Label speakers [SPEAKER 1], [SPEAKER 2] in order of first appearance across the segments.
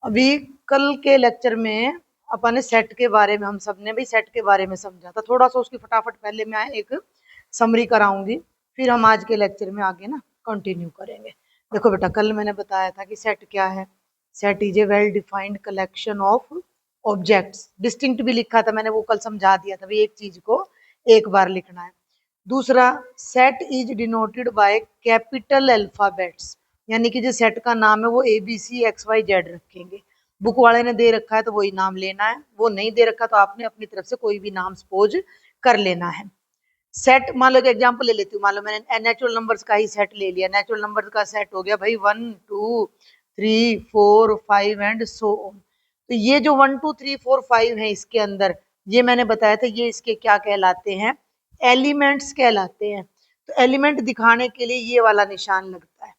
[SPEAKER 1] अभी कल के लेक्चर में अपन ने सेट के बारे में, हम सब ने भी सेट के बारे में समझा था थोड़ा सा। उसकी फटाफट पहले मैं एक समरी कराऊंगी, फिर हम आज के लेक्चर में आगे ना कंटिन्यू करेंगे। देखो बेटा, कल मैंने बताया था कि सेट क्या है। Set is a well defined collection of objects. Distinct भी लिखा था मैंने, वो कल समझा दिया था। भाई एक चीज को एक बार लिखना है। दूसरा, set is denoted by capital alphabets, यानी कि जो सेट का नाम है वो ABCXYZ रखेंगे। बुक वाले ने दे रखा है तो वही नाम लेना है, वो नहीं दे रखा तो आपने अपनी तरफ से कोई भी नाम सपोज कर लेना है। सेट, मान लो एक एग्जांपल ले लेती हूँ। मान लो मैंने नेचुरल नंबर्स का ही सेट ले लिया। नेचुरल नंबर्स का सेट हो गया भाई 1 2 3 4 5 एंड सो ऑन। तो ये जो 1 2 3 4 5 है इसके अंदर, ये मैंने बताया था, ये इसके क्या कहलाते हैं? एलिमेंट्स कहलाते हैं। तो एलिमेंट दिखाने के लिए ये वाला निशान लगता है।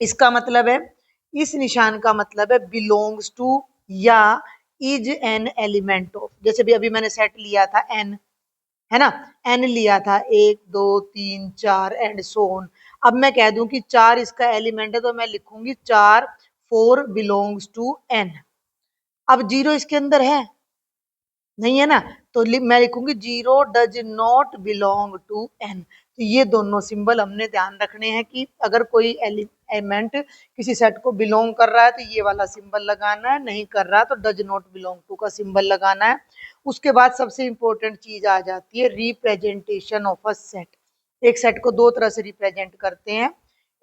[SPEAKER 1] इसका मतलब है, इस निशान का मतलब है बिलोंग्स टू या इज एन एलिमेंट ऑफ। जैसे भी अभी मैंने सेट लिया था एन, है ना, एन लिया था 1 2 3 4 एंड सो ऑन। अब मैं कह दूं कि 4 इसका एलिमेंट है तो मैं लिखूंगी 4 4 बिलोंग्स टू एन। अब 0 इसके अंदर है नहीं, है ना, तो मैं लिखूंगी 0 does not belong to N. तो ये दोनों सिंबल हमने ध्यान रखने हैं कि अगर कोई एलिमेंट किसी सेट को बिलोंग कर रहा है तो ये वाला सिंबल लगाना है, नहीं कर रहा तो डज नॉट बिलोंग टू का सिंबल लगाना है। उसके बाद सबसे इंपॉर्टेंट चीज आ जाती है रिप्रेजेंटेशन ऑफ अ सेट। एक सेट को दो तरह से रिप्रेजेंट करते हैं,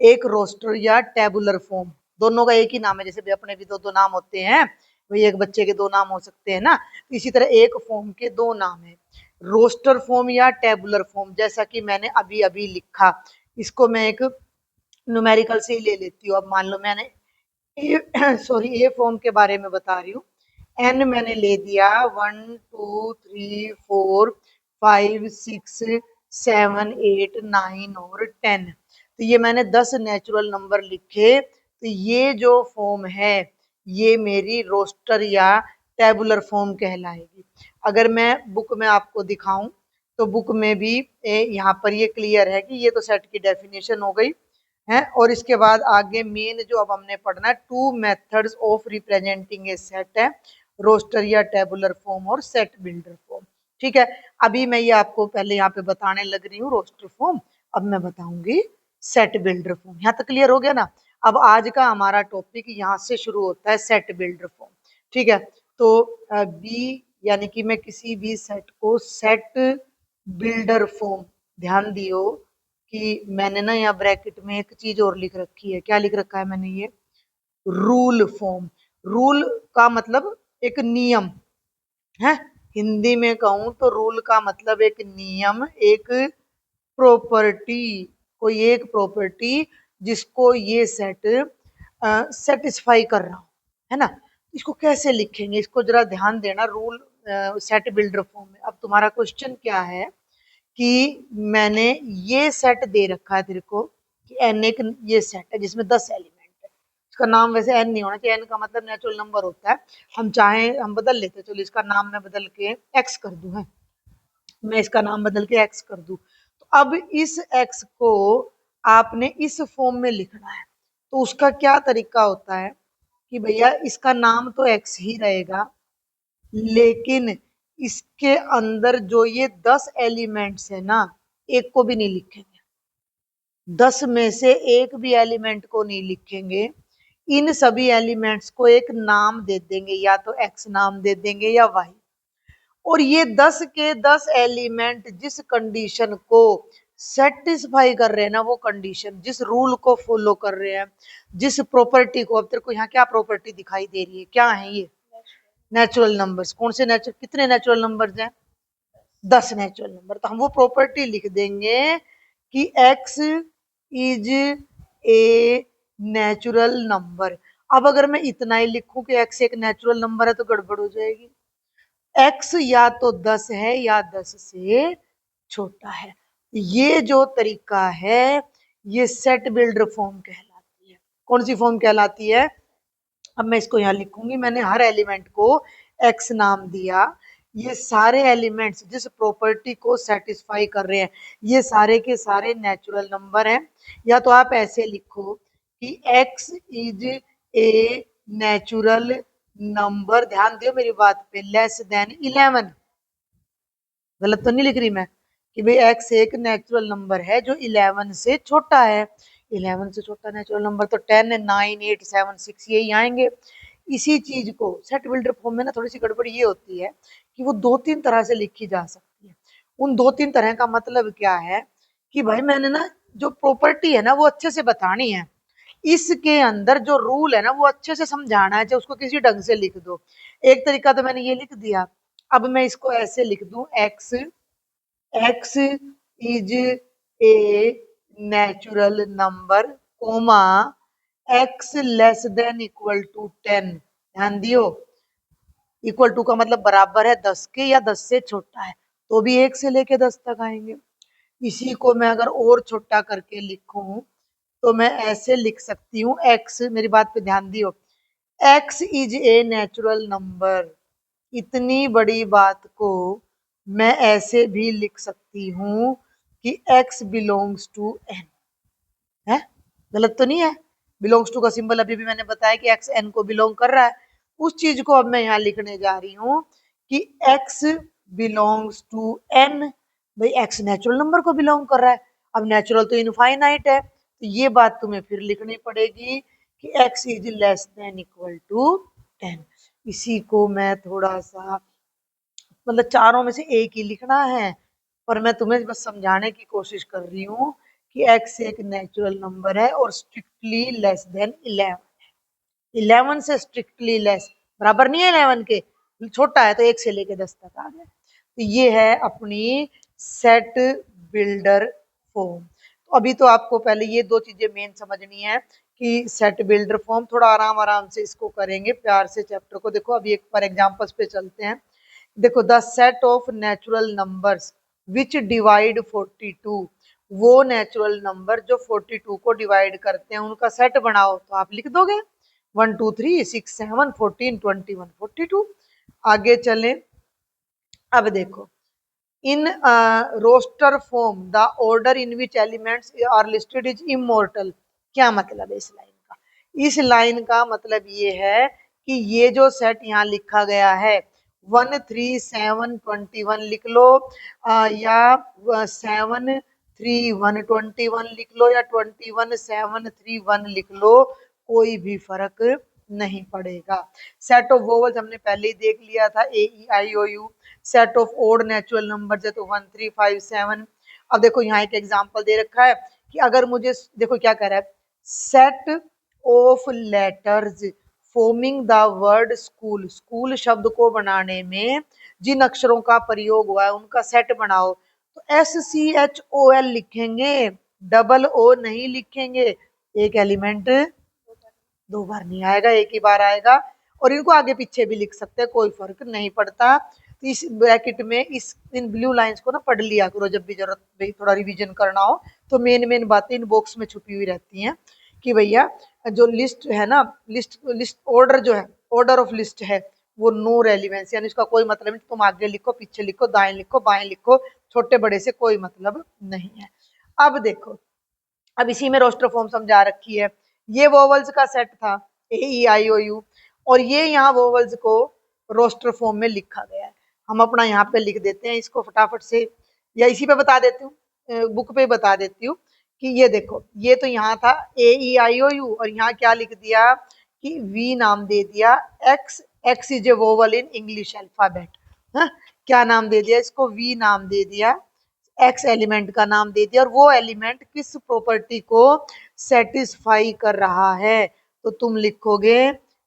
[SPEAKER 1] एक रोस्टर या टेबुलर फॉर्म। दोनों का एक ही नाम है, जैसे भी अपने भी दो दो नाम होते हैं, वही एक बच्चे के दो नाम हो सकते हैं ना। इसी तरह एक फॉर्म के दो नाम है, रोस्टर फॉर्म या टेबुलर फॉर्म। जैसा कि मैंने अभी अभी लिखा, इसको मैं एक न्यूमेरिकल से ही ले लेती हूँ। अब मान लो मैंने सॉरी ए फॉर्म के बारे में बता रही हूँ। एन मैंने ले दिया 1 2 3 4 5 6 7 8 9 और 10। तो ये मैंने 10 नेचुरल नंबर लिखे। तो ये जो फॉर्म है ये मेरी रोस्टर या टेबुलर फॉर्म कहलाएगी। अगर मैं बुक में आपको दिखाऊं तो बुक में भी यहाँ पर ये क्लियर है कि ये तो सेट की डेफिनेशन हो गई है। और इसके बाद आगे मेन जो अब हमने पढ़ना है, two methods of representing A set है, रोस्टर या टेबुलर फॉर्म और सेट बिल्डर फॉर्म। ठीक है, अभी मैं ये आपको पहले यहाँ पे बताने लग रही हूँ रोस्टर फॉर्म, अब मैं बताऊंगी सेट बिल्डर फॉर्म। यहाँ तक क्लियर हो गया ना। अब आज का हमारा टॉपिक यहाँ से शुरू होता है, सेट बिल्डर फॉर्म। ठीक है, तो बी यानी कि मैं किसी भी सेट को सेट बिल्डर फॉर्म, ध्यान दियो कि मैंने ना यहाँ ब्रैकेट में एक चीज और लिख रखी है। क्या लिख रखा है मैंने? ये रूल फॉर्म। रूल का मतलब एक नियम है। हिंदी में कहूं तो रूल का मतलब एक नियम, एक प्रॉपर्टी, कोई एक प्रॉपर्टी जिसको ये सेट सेटिस्फाई कर रहा हो, है ना। इसको कैसे लिखेंगे, इसको जरा ध्यान देना। रूल सेट बिल्डर फॉर्म में अब तुम्हारा क्वेश्चन क्या है कि मैंने ये सेट दे रखा है तेरे को कि एन एक ये सेट है जिसमें 10 एलिमेंट है। इसका नाम वैसे एन नहीं होना चाहिए, एन का मतलब नेचुरल नंबर होता है। हम चाहें हम बदल लेते हैं, चलो इसका नाम मैं बदल के एक्स कर दूं, है, मैं इसका नाम बदल के एक्स कर दूं। तो अब इस एक्स को आपने इस फॉर्म में लिखना है। तो उसका क्या तरीका होता है कि भैया इसका नाम तो एक्स ही रहेगा, लेकिन इसके अंदर जो ये 10 एलिमेंट्स है ना, एक को भी नहीं लिखेंगे। 10 में से एक भी एलिमेंट को नहीं लिखेंगे। इन सभी एलिमेंट्स को एक नाम दे देंगे, या तो एक्स नाम दे देंगे या वाई। और ये 10 के 10 एलिमेंट जिस कंडीशन को सेटिस्फाई कर रहे हैं ना, वो कंडीशन जिस रूल को फॉलो कर रहे हैं, जिस प्रॉपर्टी को, अब तेरे को यहाँ क्या प्रॉपर्टी दिखाई दे रही है, क्या है ये? Natural numbers. कौन से नेचुरल, कितने नेचुरल नंबर्स हैं? 10 नेचुरल नंबर। तो हम वो प्रॉपर्टी लिख देंगे कि x is a natural number. अब अगर मैं इतना ही लिखूं कि x एक नेचुरल नंबर है तो गड़बड़ हो जाएगी। x या तो 10 है या 10 से छोटा है। ये जो तरीका है ये सेट बिल्डर फॉर्म कहलाती है। कौन सी फॉर्म कहलाती है? अब मैं इसको यहाँ लिखूंगी, मैंने हर एलिमेंट को x नाम दिया। ये सारे एलिमेंट्स जिस प्रॉपर्टी को सेटिस्फाई कर रहे हैं ये सारे के सारे नेचुरल नंबर हैं। या तो आप ऐसे लिखो कि x is a natural number, ध्यान दियो मेरी बात पे, लेस देन 11। गलत तो नहीं लिख रही मैं कि भाई एक्स एक नेचुरल नंबर है जो 11 से छोटा है। 11 से छोटा नेचुरल नंबर तो 10, 9, 8, 7, 6 यही आएंगे। इसी चीज को सेट बिल्डर फॉर्म में ना थोड़ी सी गड़बड़ी ये होती है कि वो दो तीन तरह से लिखी जा सकती है। उन दो तीन तरह का मतलब क्या है कि भाई मैंने ना जो प्रॉपर्टी है ना वो अच्छे से बतानी है, इसके अंदर जो रूल है ना वो अच्छे से समझाना है, चाहे उसको किसी ढंग से लिख दो। एक तरीका तो मैंने ये लिख दिया, अब मैं इसको ऐसे लिख दूं, x x is a natural number comma x less than equal to 10। ध्यान दियो, इक्वल टू का मतलब बराबर है 10 के या 10 से छोटा है, तो भी 1 से लेके 10 तक आएंगे। इसी को मैं अगर और छोटा करके लिखूं तो मैं ऐसे लिख सकती हूँ, एक्स, मेरी बात पे ध्यान दियो, x is a natural number. इतनी बड़ी बात को मैं ऐसे भी लिख सकती हूँ कि एक्स बिलोंग्स टू एन। है, गलत तो नहीं है? बिलोंग्स टू का सिंबल अभी भी मैंने बताया कि एक्स एन को बिलोंग कर रहा है। उस चीज को अब मैं यहाँ लिखने जा रही हूँ कि एक्स बिलोंग्स टू एन। भाई एक्स नेचुरल नंबर को बिलोंग कर रहा है, अब नेचुरल तो इनफाइनाइट है, तो ये बात तुम्हें फिर लिखनी पड़ेगी कि x is less than equal to 10। इसी को मैं थोड़ा सा, मतलब चारों में से एक ही लिखना है, पर मैं तुम्हें बस समझाने की कोशिश कर रही हूँ कि एक्स एक नेचुरल नंबर है और स्ट्रिक्टली लेस देन 11। 11 से स्ट्रिक्टली लेस, बराबर नहीं है 11 के, छोटा है तो 1 से लेके 10 तक आ गया। तो ये है अपनी सेट बिल्डर फॉर्म। तो अभी तो आपको पहले ये दो चीजें मेन समझनी है कि सेट बिल्डर फॉर्म, थोड़ा आराम आराम से इसको करेंगे प्यार से चैप्टर को। देखो अभी एक फॉर एग्जांपल्स पे चलते हैं। देखो, the set of natural numbers which divide 42, वो नेचुरल नंबर जो 42 को डिवाइड करते हैं उनका सेट बनाओ, तो आप लिख दोगे 1 2 3 6 7 14 21 42। आगे चले, अब देखो, in roster form the order in which elements are listed is immortal. क्या मतलब है इस लाइन का? इस लाइन का मतलब ये है कि ये जो सेट यहाँ लिखा गया है 1 3 7 21 लिख लो, या 7 3 1 21 लिख लो, या 21 7 3 1 लिख लो, कोई भी फर्क नहीं पड़ेगा। सेट ऑफ वोवल्स हमने पहले ही देख लिया था, A E I O U. Set of odd natural number है तो 1 3 5 7। अब देखो यहाँ एक एग्जांपल दे रखा है कि अगर मुझे, देखो क्या कह रहा है, set of letters forming the word school, school शब्द को बनाने में जिन अक्षरों का प्रयोग हुआ है उनका सेट बनाओ, तो SCHOL लिखेंगे, डबल ओ नहीं लिखेंगे। एक एलिमेंट दो बार नहीं आएगा, एक ही बार आएगा, और इनको आगे पीछे भी लिख सकते हैं, कोई फर्क नहीं पड़ता। तो इस ब्रैकेट में इस इन ब्लू लाइंस को ना पढ़ लिया करो जब भी जरूरत, भाई थोड़ा रिवीजन करना हो तो मेन मेन बातें इन बॉक्स में छुपी हुई रहती हैं कि भैया जो लिस्ट है ना, लिस्ट ऑर्डर जो है, ऑर्डर ऑफ लिस्ट है, वो नो रेलिवेंस, यानी इसका कोई मतलब नहीं, तुम आगे लिखो पीछे लिखो दाएं लिखो बाएं लिखो, छोटे बड़े से कोई मतलब नहीं है। अब देखो, अब इसी में रोस्टर फॉर्म समझा रखी है। ये वोवल्स का सेट था A E I O you, और ये यहाँ वोवल्स को रोस्टर फॉर्म में लिखा गया है। हम अपना यहाँ पे लिख देते हैं इसको फटाफट से, या इसी पे बता देती हूँ, बुक पे बता देती हूँ कि ये देखो, ये तो यहाँ था A E I O you, और यहाँ क्या लिख दिया कि वी नाम दे दिया x. X is A vowel in English alphabet. क्या नाम दे दिया इसको? वी नाम दे दिया, एक्स एलिमेंट का नाम दे दिया, और वो एलिमेंट किस प्रॉपर्टी को सेटिस्फाई कर रहा है, तो तुम लिखोगे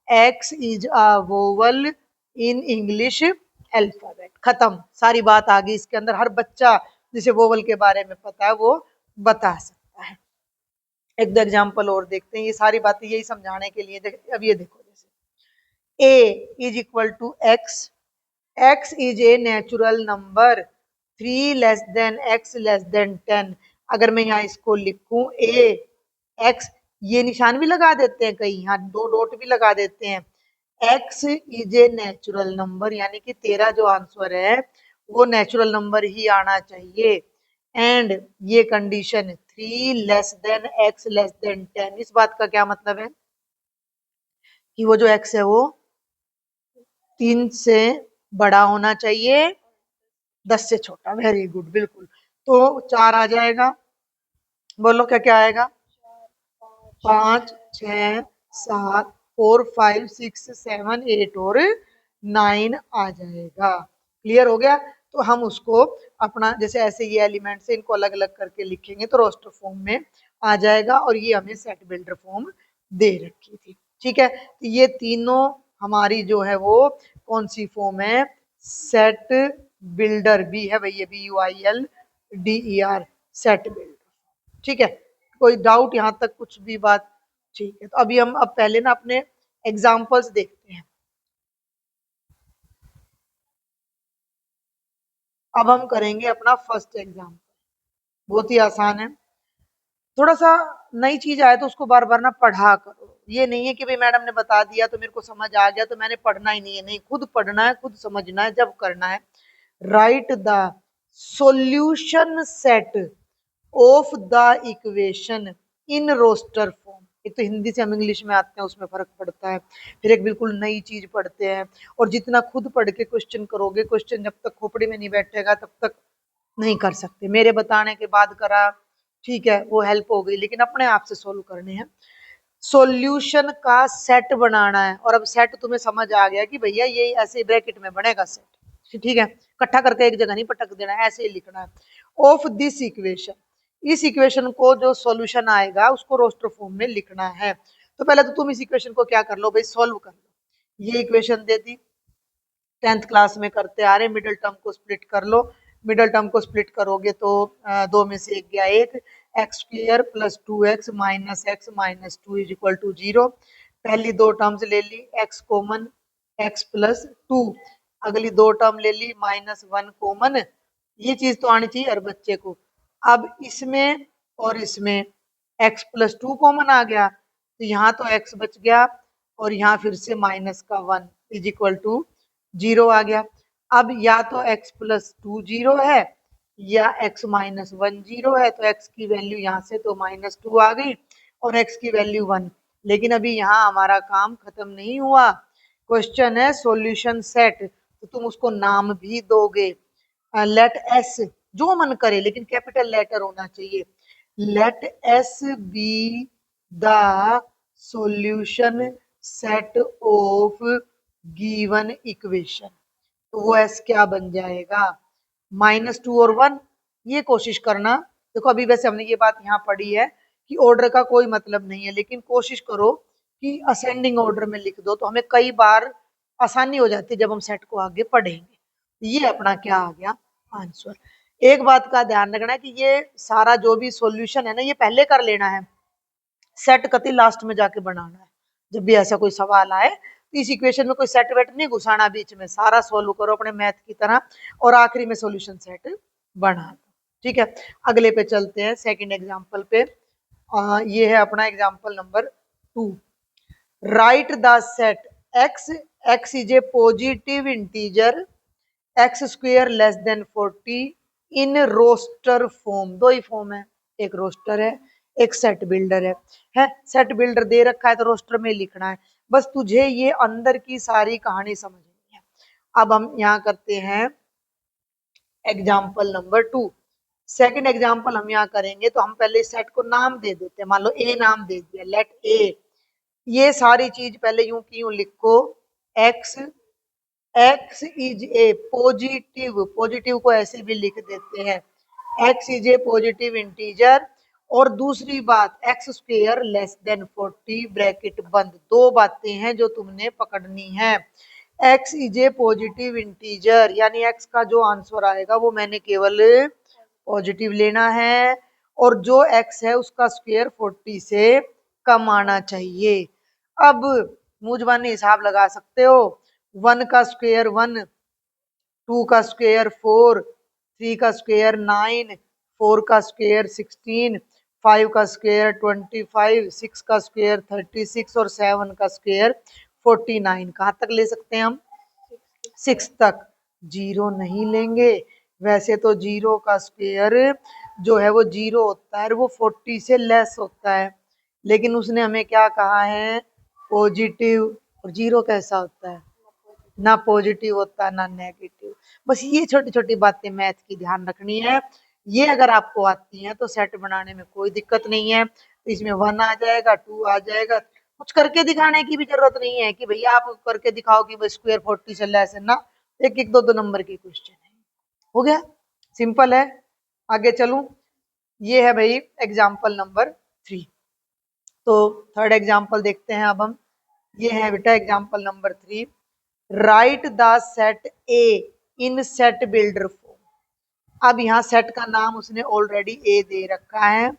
[SPEAKER 1] x is a vowel in English alphabet. खत्म, सारी बात आ गई इसके अंदर। हर बच्चा जिसे वोवल के बारे में पता है वो बता सकता है। एक दो एग्जाम्पल और देखते हैं, ये सारी बातें यही समझाने के लिए। अब ये देखो, जैसे A is equal to x, x is a natural number 3 less than x less than 10। अगर मैं यहाँ इसको लिखूं ए एक्स, ये निशान भी लगा देते हैं कहीं, यहाँ दो डॉट भी लगा देते हैं, x is a natural number, यानी कि तेरा जो आंसर है वो नेचुरल नंबर ही आना चाहिए। एंड ये condition 3 less than x less than 10, इस बात का क्या मतलब है कि वो जो x है वो 3 से बड़ा होना चाहिए, 10 से छोटा। वेरी गुड, बिल्कुल। तो 4 आ जाएगा। बोलो क्या क्या आएगा? 5, 6, 7, 4, 5, 6, 7, 8 और 9 आ जाएगा। क्लियर हो गया? तो हम उसको अपना जैसे ऐसे ये एलिमेंट से इनको अलग अलग करके लिखेंगे तो रोस्टर फॉर्म में आ जाएगा, और ये हमें सेट बिल्डर फॉर्म दे रखी थी। ठीक है, तो ये तीनों हमारी जो है वो कौन सी फॉर्म है? सेट बिल्डर भी है भाई, ये BUILDER, सेट बिल्डर। ठीक है, कोई डाउट यहाँ तक कुछ भी बात? ठीक है, तो अभी हम अब पहले ना अपने एग्जाम्पल्स देखते हैं। अब हम करेंगे अपना फर्स्ट एग्जाम्पल, बहुत ही आसान है। थोड़ा सा नई चीज आए तो उसको बार बार ना पढ़ा करो। ये नहीं है कि भाई मैडम ने बता दिया तो मेरे को समझ आ गया तो मैंने पढ़ना ही नहीं है। नहीं, खुद पढ़ना है, खुद समझना है, जब करना है। Write the solution set of the equation in roster form. एक तो हिंदी से हम इंग्लिश में आते हैं, उसमें फर्क पड़ता है। फिर एक बिल्कुल नई चीज पढ़ते हैं, और जितना खुद पढ़ के क्वेश्चन करोगे, क्वेश्चन जब तक खोपड़ी में नहीं बैठेगा तब तक नहीं कर सकते। मेरे बताने के बाद करा, ठीक है, वो हेल्प हो गई, लेकिन अपने आप से सोल्व करने हैं। सॉल्यूशन का सेट बनाना है, और अब सेट तुम्हें समझ आ गया कि भैया ये ऐसे ब्रैकेट में बनेगा सेट। ठीक है, इकट्ठा करके एक जगह नहीं पटक देना है, ऐसे ही लिखना है। ऑफ दिस इक्वेशन, इस इक्वेशन को जो सॉल्यूशन आएगा उसको रोस्टर फॉर्म में लिखना है। तो पहले तो तुम इस इक्वेशन को क्या कर लो भाई, सॉल्व कर लो। ये इक्वेशन दे दी, 10th क्लास में करते आ रहे। मिडिल टर्म को स्प्लिट कर लो। मिडिल टर्म को स्प्लिट करोगे तो दो में से एक गया एक। X square plus 2x minus x minus 2 is equal to 0। पहली दो टर्म्स ले ली, x कॉमन, x प्लस 2। अगली दो टर्म ले ली, -1 कॉमन। ये चीज तो आनी चाहिए हर बच्चे को। अब इसमें और इसमें x प्लस 2 कॉमन आ गया, तो यहाँ तो x बच गया, और यहाँ फिर से -1 इज इक्वल टू 0 आ गया। अब या तो x प्लस 2 0 है, या x माइनस 1 0 है। तो x की वैल्यू यहाँ से तो -2 आ गई, और x की वैल्यू 1। लेकिन अभी यहाँ हमारा काम खत्म नहीं हुआ। क्वेश्चन है सॉल्यूशन सेट, तो तुम उसको नाम भी दोगे। लेट एस, जो मन करे, लेकिन कैपिटल लेटर होना चाहिए। Let S be the solution set of given equation. तो वो एस क्या बन जाएगा? -2 और 1। ये कोशिश करना। देखो अभी वैसे हमने ये बात यहाँ पढ़ी है कि ऑर्डर का कोई मतलब नहीं है, लेकिन कोशिश करो कि असेंडिंग ऑर्डर में लिख दो, तो हमें कई बार आसानी हो जाती है जब हम सेट को आगे पढ़ेंगे। ये अपना क्या आ गया? आंसर। एक बात का ध्यान रखना है कि ये सारा जो भी सॉल्यूशन है ना, ये पहले कर लेना है, सेट कति लास्ट में जाके बनाना है। जब भी ऐसा कोई सवाल आए तो इस इक्वेशन में कोई सेट वेट नहीं घुसाना, बीच में सारा सोल्व करो अपने मैथ की तरह, और आखिरी में सॉल्यूशन सेट बना दो। ठीक है, अगले पे चलते हैं, सेकंड एग्जांपल पे। ये है अपना example number 2। Write the set x, x is a positive integer, x square less than 40 in roster form. दो ही फॉर्म है, एक रोस्टर है, एक सेट बिल्डर है। सेट बिल्डर दे रखा है तो रोस्टर में लिखना है। बस तुझे ये अंदर की सारी कहानी समझनी है। अब हम यहाँ करते हैं एग्जाम्पल नंबर 2। सेकंड एग्जाम्पल हम यहाँ करेंगे तो हम पहले सेट को नाम दे देते हैं। मान लो ए नाम दे दिया, लेट ए। ये सारी चीज पहले यूं की यूं लिखो। X, x is a positive, positive को ऐसे भी लिख देते हैं, x is a positive integer. और दूसरी बात, x square less than 40 bracket बंद। दो बातें हैं जो तुमने पकड़नी है। x is a positive integer, यानी x का जो आंसर आएगा वो मैंने केवल पॉजिटिव लेना है, और जो x है उसका स्क्वायर 40 से कम आना चाहिए। अब मुंह जुबानी हिसाब लगा सकते हो। 1 का स्क्वायर 1, 2 का स्क्वायर 4, 3 का स्क्वायर 9, 4 का स्क्वायर 16, 5 का स्क्वायर 25, 6 का स्क्वायर 36 और 7 का स्क्वायर 49। कहाँ तक ले सकते हैं हम? 6 तक। जीरो नहीं लेंगे। वैसे तो जीरो का स्क्वायर जो है वो जीरो होता है, वो 40 से लेस होता है, लेकिन उसने हमें क्या कहा है? पॉजिटिव और जीरो कैसा होता है? ना पॉजिटिव होता ना नेगेटिव। बस ये छोटी छोटी बातें मैथ की ध्यान रखनी है। ये अगर आपको आती हैं तो सेट बनाने में कोई दिक्कत नहीं है। तो इसमें 1 आ जाएगा, 2 आ जाएगा। कुछ करके दिखाने की भी जरूरत नहीं है कि भैया आप करके दिखाओ कि बस स्क्वायर 40 चल रहा है, ऐसे ना। एक एक दो दो नंबर के क्वेश्चन है। हो गया, सिंपल है। आगे चलूं, ये है भाई एग्जाम्पल नंबर 3। तो थर्ड एग्जाम्पल देखते हैं अब हम। ये है बेटा example number 3। Right the set A in set builder form. अब यहाँ सेट का नाम उसने ऑलरेडी ए दे रखा है।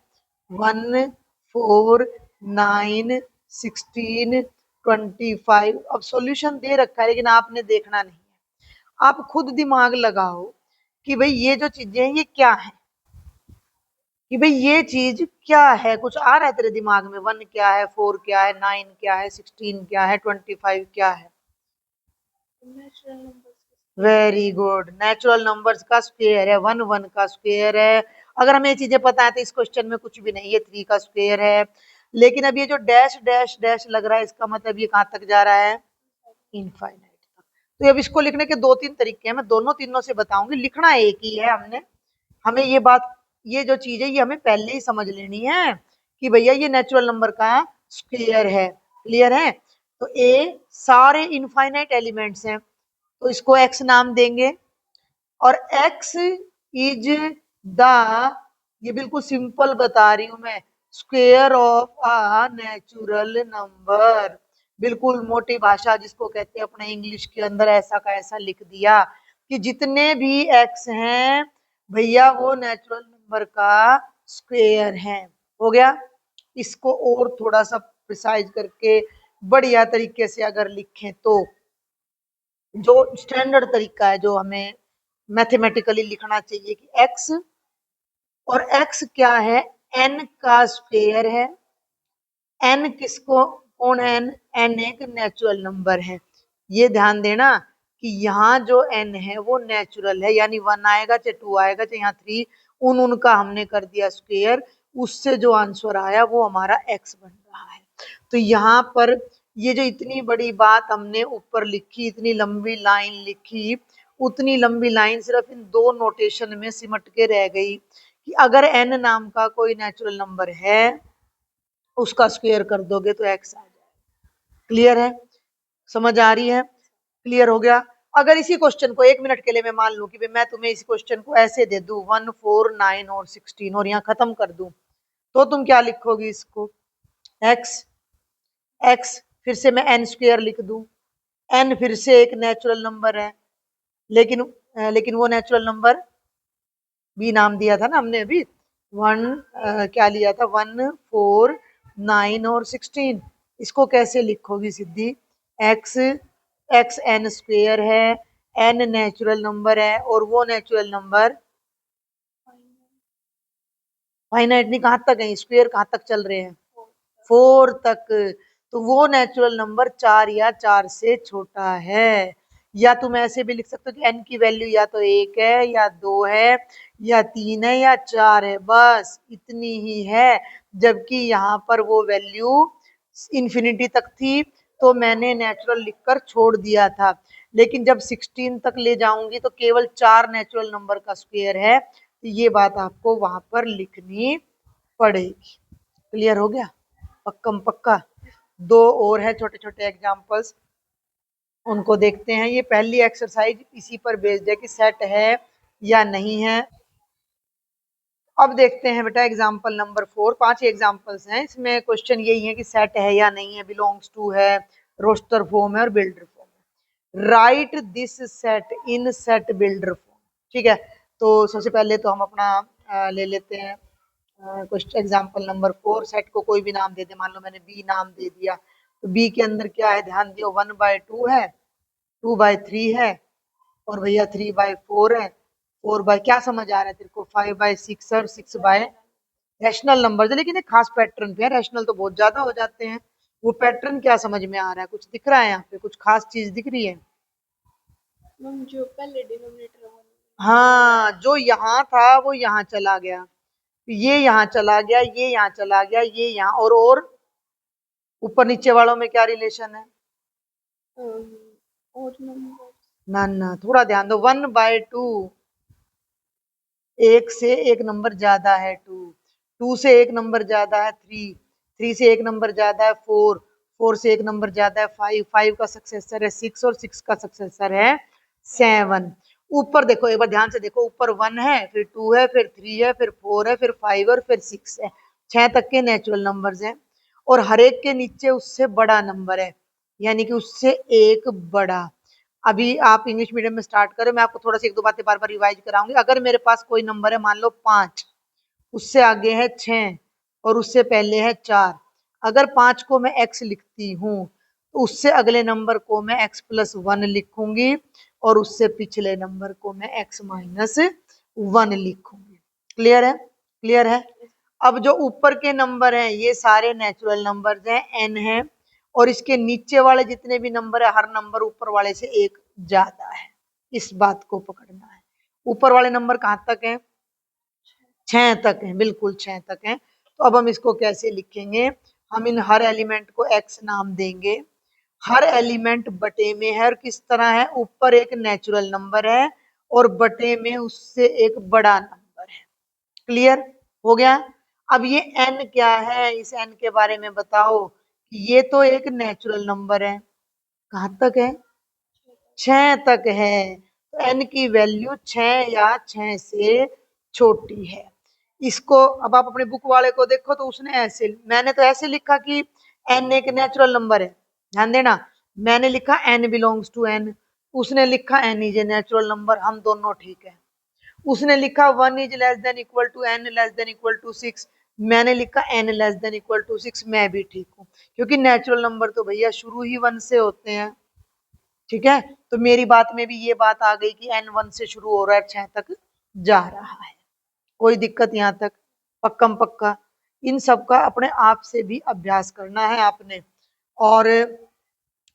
[SPEAKER 1] 1 4 9 16 25। अब सॉल्यूशन दे रखा है लेकिन आपने देखना नहीं है। आप खुद दिमाग लगाओ कि भाई ये जो चीजें हैं ये क्या है, कि भाई ये चीज क्या है। कुछ आ रहा है तेरे दिमाग में? 1 क्या है, 4 क्या है, 9 क्या है, 16 क्या है, 25 क्या है? वेरी गुड, नेचुरल नंबर्स का स्क्वायर है। 1 1 का स्क्वायर है। अगर हमें ये चीजें पता है तो इस क्वेश्चन में कुछ भी नहीं है। 3 का स्क्वायर है। लेकिन अब ये जो डैश डैश डैश लग रहा है इसका मतलब ये कहां तक जा रहा है? इनफाइनाइट तक। तो अब इसको लिखने के 2 3 तरीके हैं, मैं दोनों तीनों से बताऊंगी। लिखना एक ही है हमने। हमें ये बात, ये जो चीज है ये हमें पहले ही समझ लेनी है कि भैया ये नेचुरल नंबर का स्क्वायर है। क्लियर है? तो ए सारे इनफाइनाइट एलिमेंट्स हैं तो इसको एक्स नाम देंगे। और एक्स इज द, ये बिल्कुल सिंपल बता रही हूं मैं, square of a natural number. बिल्कुल मोटी भाषा जिसको कहते हैं अपने इंग्लिश के अंदर, ऐसा का ऐसा लिख दिया कि जितने भी एक्स हैं भैया वो नेचुरल नंबर का स्क्वायर है। हो गया। इसको और थोड़ा सा प्रिसाइज करके बढ़िया तरीके से अगर लिखें तो, जो स्टैंडर्ड तरीका है जो हमें मैथमेटिकली लिखना चाहिए कि x, और x क्या है? n का स्क्वायर है। n किसको, कौन है n? n एक नेचुरल नंबर है। ये ध्यान देना कि यहाँ जो n है वो नेचुरल है, यानी 1 आएगा चाहे 2 आएगा चाहे यहाँ 3, उनका हमने कर दिया स्क्वायर। उससे जो आंसर आया वो हमारा x बन रहा है। तो यहाँ पर ये जो इतनी बड़ी बात हमने ऊपर लिखी, इतनी लंबी लाइन लिखी, उतनी लंबी लाइन सिर्फ इन 2 नोटेशन में सिमट के रह गई कि अगर n नाम का कोई नेचुरल नंबर है उसका स्क्वायर कर दोगे तो x आ जाएगा। क्लियर है? समझ आ रही है? क्लियर हो गया। अगर इसी क्वेश्चन को 1 मिनट के लिए मैं मान लूं कि मैं तुम्हें इस क्वेश्चन को ऐसे दे दूं 1 4 9 और 16 और यहाँ खत्म कर दूं, तो तुम क्या लिखोगी इसको? x, x फिर से मैं n स्क्वायर लिख दूं। n फिर से एक नेचुरल नंबर है, लेकिन वो नेचुरल नंबर बी नाम दिया था ना हमने अभी। 1 क्या लिया था? 1 4 9 और 16। इसको कैसे लिखोगी सिद्धि? x, x n स्क्वायर है, n नेचुरल नंबर है और वो नेचुरल नंबर फाइनाइट नहीं, कहां तक है? स्क्वायर कहां तक चल रहे हैं? 4 तक। तो वो नेचुरल नंबर 4 या 4 से छोटा है। या तुम ऐसे भी लिख सकते हो कि n की वैल्यू या तो 1 है या 2 है या 3 है या 4 है, बस इतनी ही है। जबकि यहाँ पर वो वैल्यू इंफिनिटी तक थी तो मैंने नेचुरल लिखकर छोड़ दिया था। लेकिन जब 16 तक ले जाऊंगी तो केवल 4 नेचुरल नंबर का स्क्वायर है। तो ये बात आपको वहां पर लिखनी पड़ेगी। क्लियर हो गया? पक्कम पक्का। 2 और है छोटे छोटे एग्जाम्पल्स, उनको देखते हैं। ये पहली एक्सरसाइज इसी पर बेस्ड है कि सेट है या नहीं है। अब देखते हैं बेटा एग्जाम्पल नंबर 4। 5 एग्जाम्पल्स हैं, इसमें क्वेश्चन यही है कि सेट है या नहीं है, बिलोंग्स टू है, रोस्टर फॉर्म है और बिल्डर फॉर्म है। Right this set in set builder form. ठीक है, तो सबसे पहले तो हम अपना ले लेते हैं क्वेश्चन एग्जाम्पल नंबर 4। सेट को कोई भी नाम दे दे, मान लो मैंने बी नाम दे दिया। तो बी के अंदर क्या है? ध्यान दियो, 1/2 है, 2/3 है और भैया 3/4 है। 4 क्या समझ आ रहा है तेरे को? 5/6 और 6 रैशनल नंबर है, लेकिन एक खास पैटर्न पे है। रैशनल तो बहुत ज्यादा हो जाते हैं। वो पैटर्न क्या समझ में आ रहा है? कुछ दिख रहा है यहाँ पे? कुछ खास चीज दिख रही है?
[SPEAKER 2] जो पहले डिनोमिनेटर,
[SPEAKER 1] हाँ, जो यहाँ था वो यहाँ चला गया, ये यहाँ चला गया, ये यहाँ चला गया, ये यहाँ, और ऊपर नीचे वालों में क्या रिलेशन है?
[SPEAKER 2] और नंबर
[SPEAKER 1] ना ना, थोड़ा ध्यान दो। 1/2, एक से एक नंबर ज्यादा है 2, 2 से एक नंबर ज्यादा है 3, 3 से एक नंबर ज्यादा है 4, 4 से एक नंबर ज्यादा है 5, 5 का सक्सेसर है 6 और 6 का सक्सेसर है 7। ऊपर देखो, एक बार ध्यान से देखो, ऊपर 1 है, फिर 2 है, फिर 3 है, फिर 4 है, फिर 5 और फिर 6 है। 6 तक के नेचुरल नंबर्स हैं और हर एक के नीचे उससे बड़ा नंबर है, यानी कि उससे एक बड़ा। अभी आप इंग्लिश मीडियम में स्टार्ट करें, मैं आपको थोड़ा सा एक दो बातें बार बार रिवाइज कराऊंगी। अगर मेरे पास कोई नंबर है, मान लो 5, उससे आगे है 6 और उससे पहले है 4, अगर 5 को मैं x लिखती हूँ तो उससे अगले नंबर को मैं x+1 लिखूंगी और उससे पिछले नंबर को मैं x-1 लिखूंगी। क्लियर है? क्लियर है? अब जो ऊपर के नंबर हैं ये सारे नेचुरल नंबर्स हैं, n है, और इसके नीचे वाले जितने भी नंबर है, हर नंबर ऊपर वाले से एक ज्यादा है। इस बात को पकड़ना है। ऊपर वाले नंबर कहां तक है? 6 तक है, बिल्कुल 6 तक है। तो अब हम इसको कैसे लिखेंगे? हम इन हर एलिमेंट को x नाम देंगे। हर एलिमेंट बटे में है, और किस तरह है? ऊपर एक नेचुरल नंबर है और बटे में उससे एक बड़ा नंबर है। क्लियर हो गया? अब ये n क्या है, इस n के बारे में बताओ। ये तो एक नेचुरल नंबर है, कहां तक है? 6 तक है। तो n की वैल्यू 6 या 6 से छोटी है। इसको अब आप अपने बुक वाले को देखो तो उसने ऐसे, मैंने तो ऐसे लिखा कि n एक नेचुरल नंबर है, ध्यान देना। मैंने लिखा n बिलोंग्स टू n, उसने लिखा n is a natural number, हम दोनों ठीक है। उसने लिखा 1 is less than equal to n less than equal to 6, मैंने लिखा n less than equal to 6, मैं भी ठीक हूँ, क्योंकि नेचुरल नंबर तो भैया शुरू ही 1 से होते हैं। ठीक है, तो मेरी बात में भी ये बात आ गई कि n 1 से शुरू हो रहा है, 6 तक जा रहा है। कोई दिक्कत यहाँ तक? पक्कम पक्का। इन सब का अपने आप से भी अभ्यास करना है आपने। और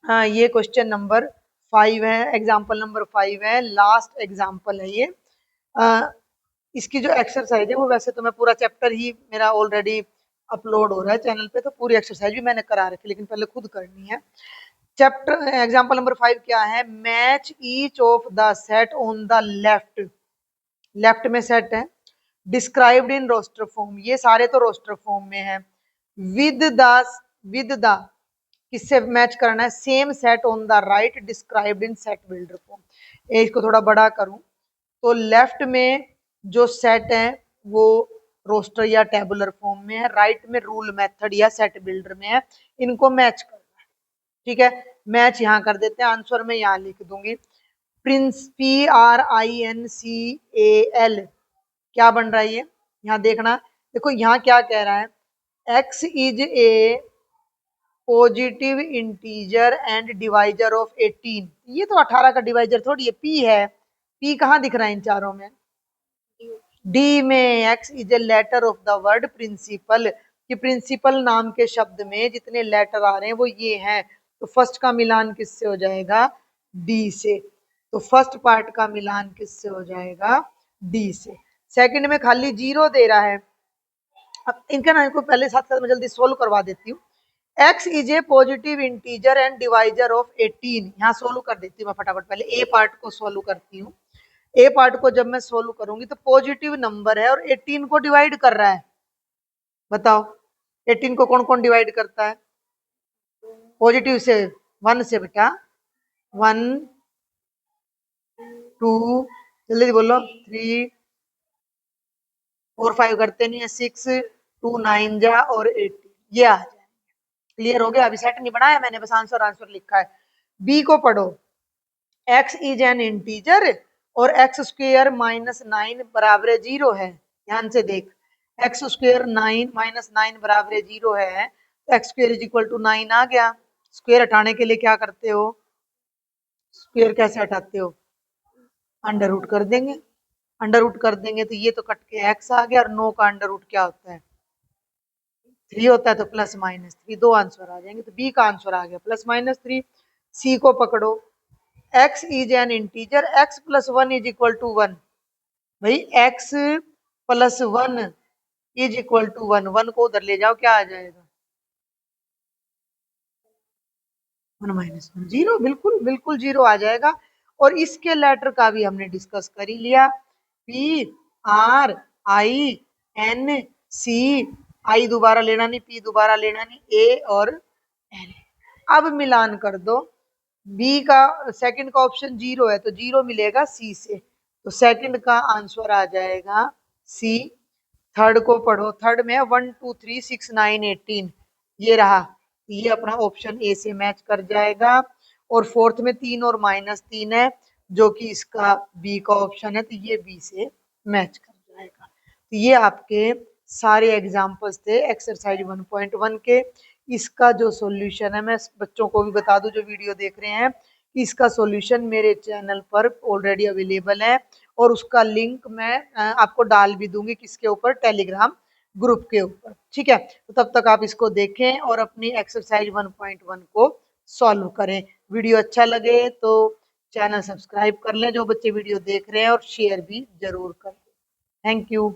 [SPEAKER 1] हाँ, ये क्वेश्चन नंबर 5 है, एग्जाम्पल नंबर 5 है, लास्ट एग्जाम्पल है ये। इसकी जो एक्सरसाइज है वो, वैसे तो मैं पूरा चैप्टर ही मेरा ऑलरेडी अपलोड हो रहा है चैनल पे, तो पूरी एक्सरसाइज भी मैंने करा रखी, लेकिन पहले खुद करनी है। चैप्टर एग्जाम्पल नंबर 5 क्या है? Match each of the set on the left, left में सेट है, डिस्क्राइब्ड इन रोस्टर फॉर्म, ये सारे तो रोस्टर फॉर्म में है, विद द, विद द, किससे मैच करना है? Same set on the right described in set builder form. इसको थोड़ा बड़ा करूं तो लेफ्ट में जो सेट है वो रोस्टर या टेबुलर फॉर्म में है, राइट में रूल मेथड या सेट बिल्डर में है, इनको मैच करना है। ठीक है, मैच यहाँ कर देते हैं, आंसर में यहाँ लिख दूंगी। प्रिंस PRINCAL क्या बन रहा है ये? यहाँ देखना, देखो यहाँ क्या कह रहा है? x is a positive integer and divisor of 18। ये तो 18 का डिवाइजर थोड़ी है, p है। p कहाँ दिख रहा है इन चारों में? डी में। x is a letter of the word principal, कि प्रिंसिपल नाम के शब्द में जितने लेटर आ रहे हैं वो ये हैं, तो फर्स्ट का मिलान किससे हो जाएगा? डी से। तो फर्स्ट पार्ट का मिलान किससे हो जाएगा? डी से। सेकंड में खाली 0 दे रहा है। अब इनका ना, इनको पहले साथ साथ मैं जल्दी सोल्व करवा देती हूँ। x is a positive integer and divisor of 18, यहाँ सोल्व कर देती हूँ मैं फटाफट, पहले ए पार्ट को सोल्व करती हूँ। ए पार्ट को जब मैं सोल्व करूंगी तो पॉजिटिव नंबर है और 18 को डिवाइड कर रहा है, बताओ 18 को कौन कौन डिवाइड करता है? पॉजिटिव से 1 से बेटा, 1 2, जल्दी बोलो, 3 4 5 करते नहीं है, 6 2 9 जा और 18, ये आ जाए। क्लियर हो गया? अभी सेट नहीं बनाया मैंने, बस आंसर आंसर लिखा है। बी को पढ़ो, x इज एन इंटीजर और x स्क्वेयर -9 बराबर 0 है। ध्यान से देख, x स्क्वेयर 9 -9 बराबर 0 है, तो x square is equal to 9 आ गया। स्क्वेयर हटाने के लिए क्या करते हो? स्क्वेयर कैसे हटाते हो? अंडर रूट कर देंगे। अंडर रूट कर देंगे तो ये तो कट के x आ गया, और 9 का अंडर रूट क्या होता है? 3 होता है, तो +-3, दो आंसर आ जाएंगे, तो बी का आंसर आ गया +-3। सी को पकड़ो, x is an integer, x+1 is equal to 1, भाई x+1 इज इक्वल टू 1, 1 को उधर ले जाओ, क्या आ जाएगा? 1 माइनस 1 जीरो, बिल्कुल बिल्कुल जीरो आ जाएगा। और इसके लेटर का भी हमने डिस्कस कर ही लिया, P R I N C, I दोबारा लेना नहीं, पी दोबारा लेना नहीं, ए और एन। अब मिलान कर दो, बी का सेकंड का ऑप्शन जीरो है तो जीरो मिलेगा सी से, तो सेकंड का आंसर आ जाएगा सी। थर्ड को पढ़ो, थर्ड में 1 2 3 6 9 18, ये रहा, ये अपना ऑप्शन ए से मैच कर जाएगा। और फोर्थ में 3 और -3 है, जो कि इसका बी का ऑप्शन है, तो ये बी से मैच कर जाएगा। तो ये आपके सारे एग्जाम्पल्स थे एक्सरसाइज 1.1 के। इसका जो सॉल्यूशन है, मैं बच्चों को भी बता दूं जो वीडियो देख रहे हैं, इसका सॉल्यूशन मेरे चैनल पर ऑलरेडी अवेलेबल है, और उसका लिंक मैं आपको डाल भी दूंगी, किसके ऊपर, टेलीग्राम ग्रुप के ऊपर, ठीक है। तो तब तक आप इसको देखें और अपनी एक्सरसाइज 1.1 को सॉल्व करें। वीडियो अच्छा लगे तो चैनल सब्सक्राइब कर लें जो बच्चे वीडियो देख रहे हैं, और शेयर भी जरूर कर दें। Thank you.